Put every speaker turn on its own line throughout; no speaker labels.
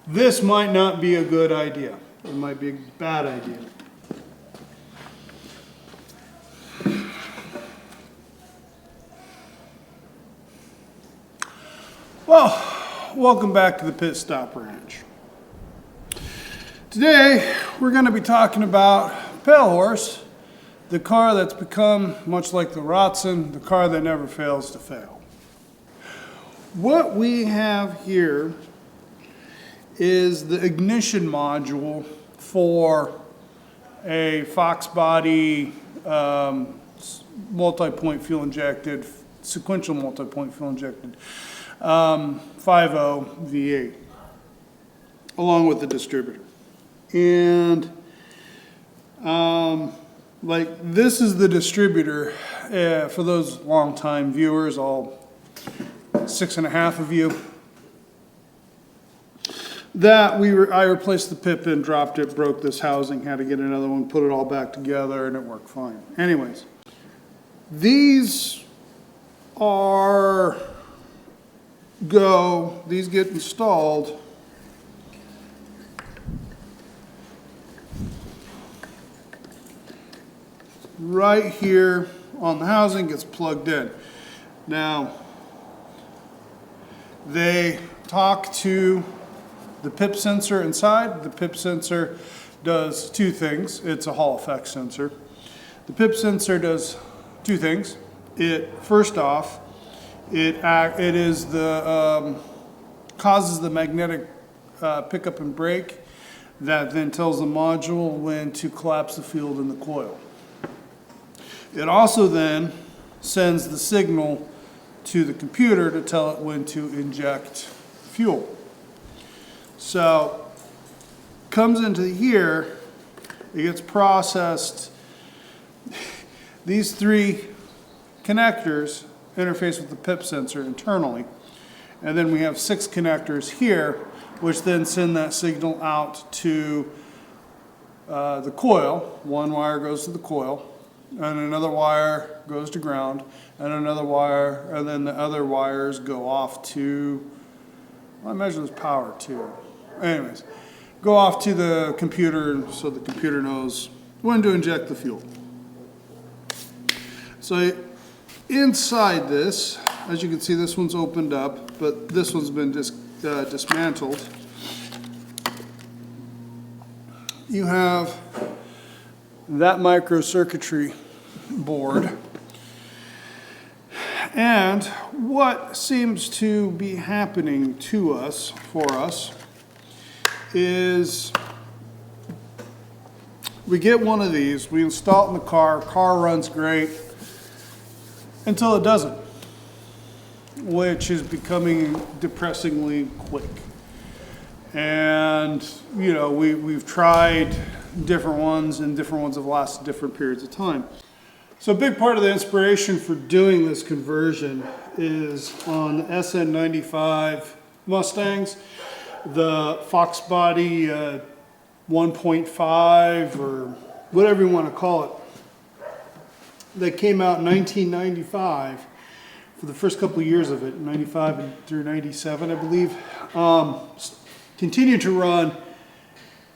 This might not be a good idea. It might be a bad idea. Well, welcome back to the Pit Stop Ranch. Today, we're going to be talking about Pale Horse, the car that's become much like the Rotson, the car that never fails to fail. What we have here is the ignition module for a Fox body multi-point fuel injected, sequential multi-point fuel injected 5.0 V8, along with the distributor. And like this is the distributor for those long-time viewers, all 6.5 of you. I replaced the pit pin, dropped it, broke this housing, had to get another one, put it all back together, and it worked fine. Anyways, these get installed right here on the housing, gets plugged in. Now, they talk to the PIP sensor inside. The PIP sensor does two things. It's a Hall effect sensor. The PIP sensor does two things. First off, it causes the magnetic pickup and brake that then tells the module when to collapse the field in the coil. It also then sends the signal to the computer to tell it when to inject fuel. So, comes into here, it gets processed. These three connectors interface with the PIP sensor internally. And then we have 6 connectors here, which then send that signal out to the coil. One wire goes to the coil, and another wire goes to ground, and another wire, and then the other wires go off to, well, I measure this power too. Anyways, go off to the computer so the computer knows when to inject the fuel. So inside this, as you can see, this one's opened up, but this one's been dismantled. You have that microcircuitry board. And what seems to be happening to us, for us, is we get one of these, we install it in the car runs great, until it doesn't, which is becoming depressingly quick. And, you know, we've tried different ones, and different ones have lasted different periods of time. So a big part of the inspiration for doing this conversion is on the SN95 Mustangs, the Fox body 1.5 or whatever you want to call it, that came out in 1995 for the first couple of years of it, 95 through 97, I believe. Continued to run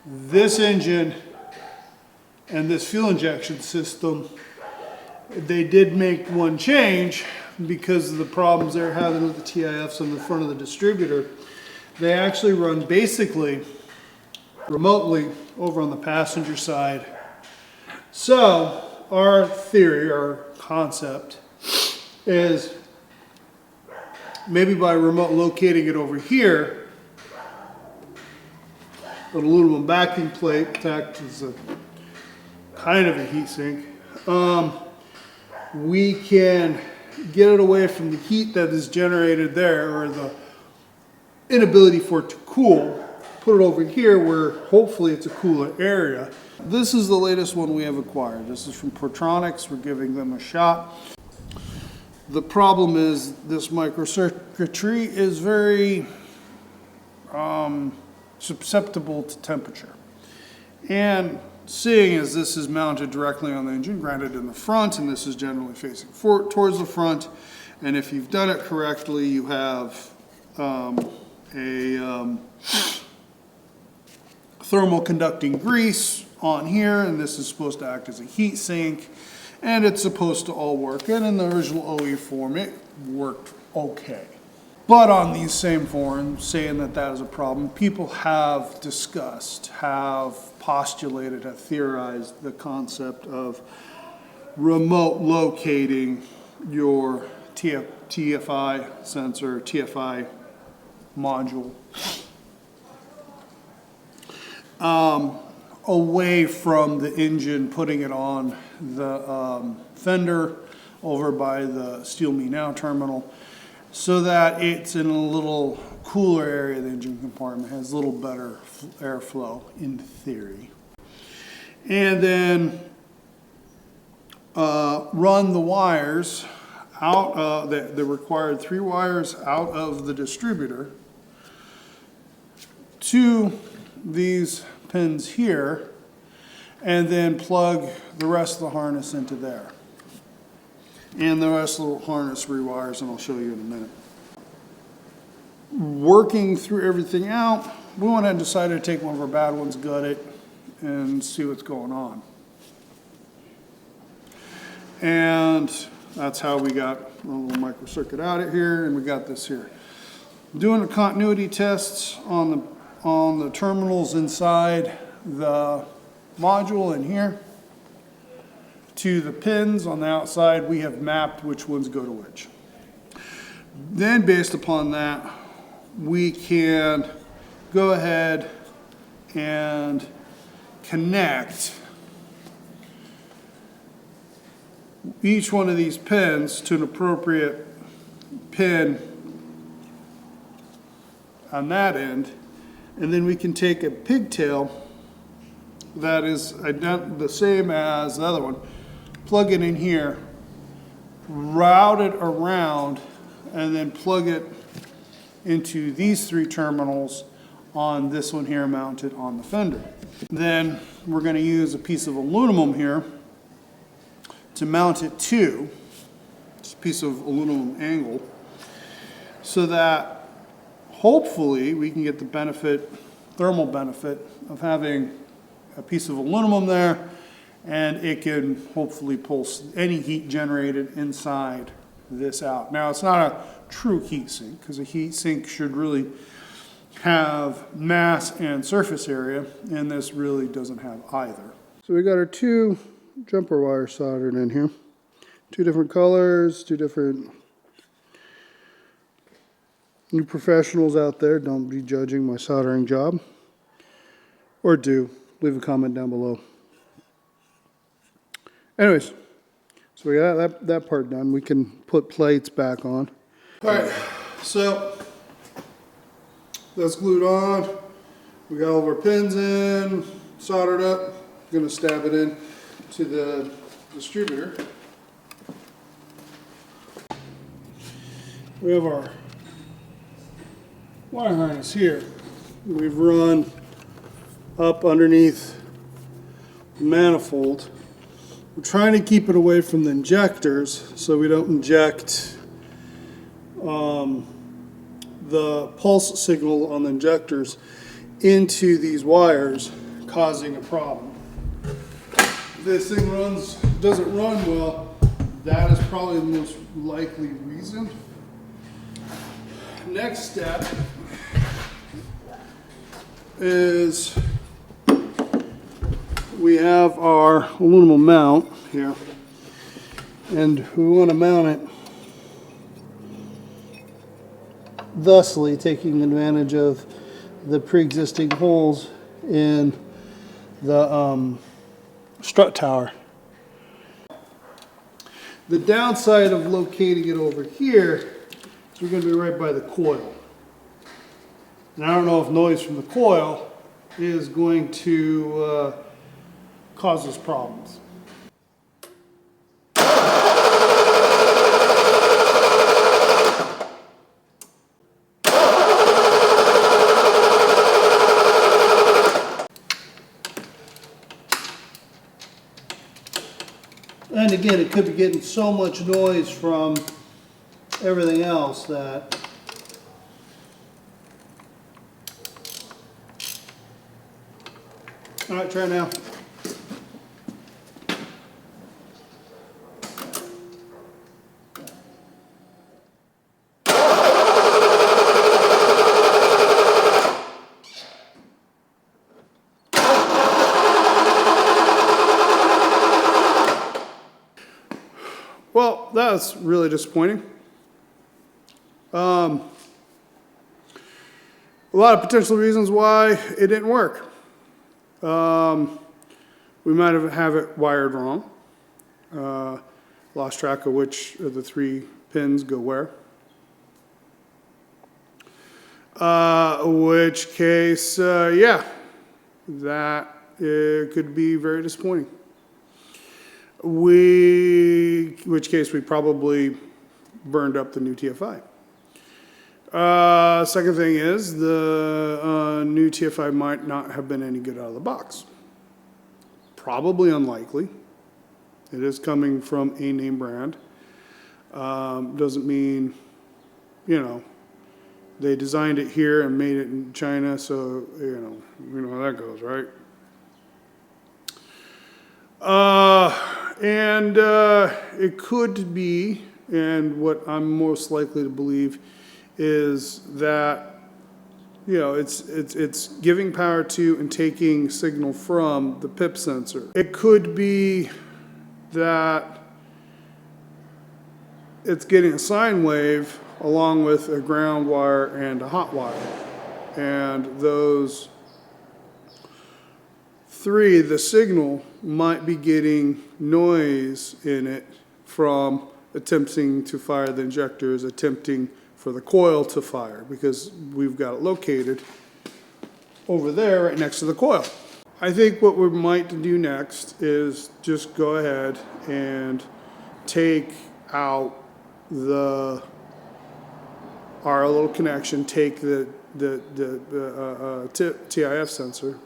this engine and this fuel injection system. They did make one change because of the problems they're having with the TIFs on the front of the distributor. They actually run basically remotely over on the passenger side. So our theory, our concept is maybe by remote locating it over here, an aluminum backing plate, in fact, is a kind of a heat sink. We can get it away from the heat that is generated there, or the inability for it to cool, put it over here where hopefully it's a cooler area. This is the latest one we have acquired. This is from Portronics. We're giving them a shot. The problem is this microcircuitry is very susceptible to temperature. And seeing as this is mounted directly on the engine, granted in the front, and this is generally facing towards the front, and if you've done it correctly, you have a thermal conducting grease on here, and this is supposed to act as a heat sink, and it's supposed to all work. And in the original OE form, it worked okay. But on these same forums, saying that that is a problem, people have discussed, have postulated, have theorized the concept of remote locating your TFI sensor, TFI module, away from the engine, putting it on the fender over by the Steel Me Now terminal, so that it's in a little cooler area of the engine compartment, has a little better airflow in theory. And then run the wires out, the required 3 wires out of the distributor to these pins here, and then plug the rest of the harness into there. And the rest of the harness rewires, and I'll show you in a minute. Working through everything out, we went ahead and decided to take one of our bad ones, gut it, and see what's going on. And that's how we got a little microcircuit out of here, and we got this here. Doing the continuity tests on the terminals inside the module in here. To the pins on the outside, we have mapped which ones go to which. Then based upon that, we can go ahead and connect each one of these pins to an appropriate pin on that end, and then we can take a pigtail that is the same as the other one, plug it in here, route it around, and then plug it into these 3 terminals on this one here mounted on the fender. Then we're going to use a piece of aluminum here to mount it to, just a piece of aluminum angle, so that hopefully we can get the benefit, thermal benefit, of having a piece of aluminum there, and it can hopefully pull any heat generated inside this out. Now, it's not a true heat sink, because a heat sink should really have mass and surface area, and this really doesn't have either. So we got our 2 jumper wires soldered in here. 2 different colors, 2 different. New professionals out there, don't be judging my soldering job. Or do. Leave a comment down below. Anyways, so we got that part done. We can put plates back on. Alright, so that's glued on. We got all of our pins in, soldered up. I'm going to stab it in to the distributor. We have our wire harness here. We've run up underneath the manifold. We're trying to keep it away from the injectors so we don't inject the pulse signal on the injectors into these wires, causing a problem. If this thing doesn't run well, that is probably the most likely reason. Next step is we have our aluminum mount here, and we want to mount it thusly, taking advantage of the pre-existing holes in the strut tower. The downside of locating it over here is we're going to be right by the coil. And I don't know if noise from the coil is going to cause us problems. And again, it could be getting so much noise from everything else that All right, try now. Well, that's really disappointing. A lot of potential reasons why it didn't work. We might have it wired wrong. Lost track of which of the 3 pins go where. Which case, yeah, that could be very disappointing. Which case we probably burned up the new TFI. Second thing is the new TFI might not have been any good out of the box. Probably unlikely. It is coming from a name brand. Doesn't mean, you know, they designed it here and made it in China, so you know how that goes, right? It could be, and what I'm most likely to believe is that, you know, it's giving power to and taking signal from the PIP sensor. It could be that it's getting a sine wave along with a ground wire and a hot wire. And those 3, the signal might be getting noise in it from attempting to fire the injectors, attempting for the coil to fire, because we've got it located over there right next to the coil. I think what we might do next is just go ahead and take out our little connection, take the TIF sensor,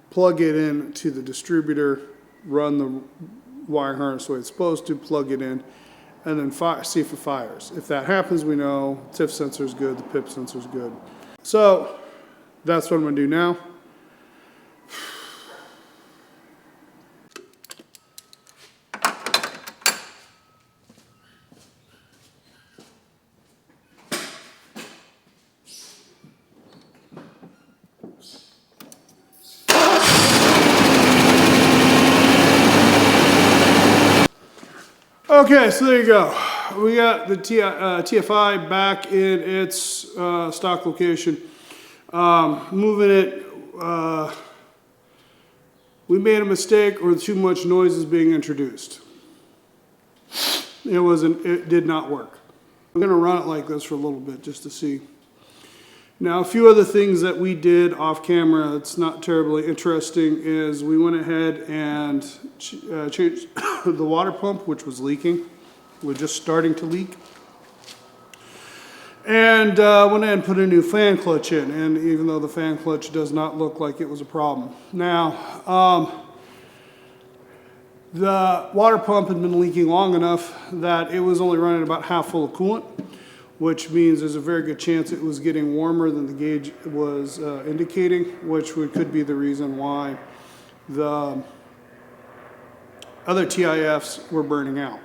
plug it in to the distributor, run the wire harness the way it's supposed to, plug it in, and then see if it fires. If that happens, we know TIF sensor is good, the PIP sensor is good. So that's what I'm going to do now. Okay, so there you go. We got the TFI back in its stock location. Moving it, we made a mistake, or too much noise is being introduced. It did not work. I'm gonna run it like this for a little bit just to see. Now, a few other things that we did off camera that's not terribly interesting is we went ahead and changed the water pump, which was leaking. We're just starting to leak. And went ahead and put a new fan clutch in, and even though the fan clutch does not look like it was a problem. Now, the water pump had been leaking long enough that it was only running about half full of coolant, which means there's a very good chance it was getting warmer than the gauge was indicating, which could be the reason why the other TIFs were burning out.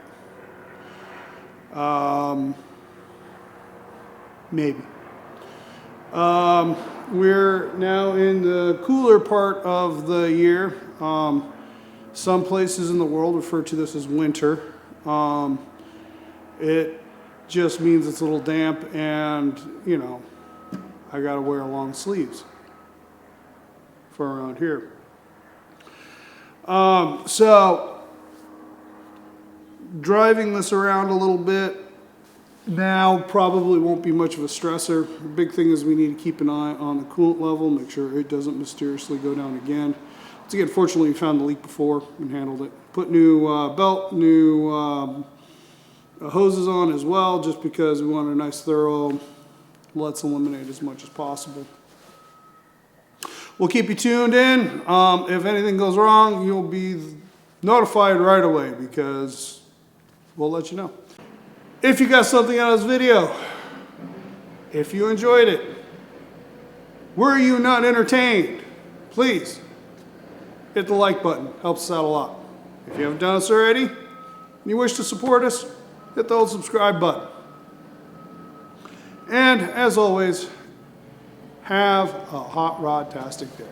Maybe. We're now in the cooler part of the year. Some places in the world refer to this as winter. It just means it's a little damp, and you know, I gotta wear long sleeves for around here. So driving this around a little bit now probably won't be much of a stressor. The big thing is we need to keep an eye on the coolant level, make sure it doesn't mysteriously go down again. Once again, fortunately we found the leak before and handled it. Put new belt, new hoses on as well, just because we want a nice thorough, let's eliminate as much as possible. We'll keep you tuned in. If anything goes wrong, you'll be notified right away, because we'll let you know. If you got something out of this video, if you enjoyed it, were you not entertained? please hit the like button. Helps us out a lot. If you haven't done this already and you wish to support us, hit the old subscribe button. And as always, have a hot rod-tastic day.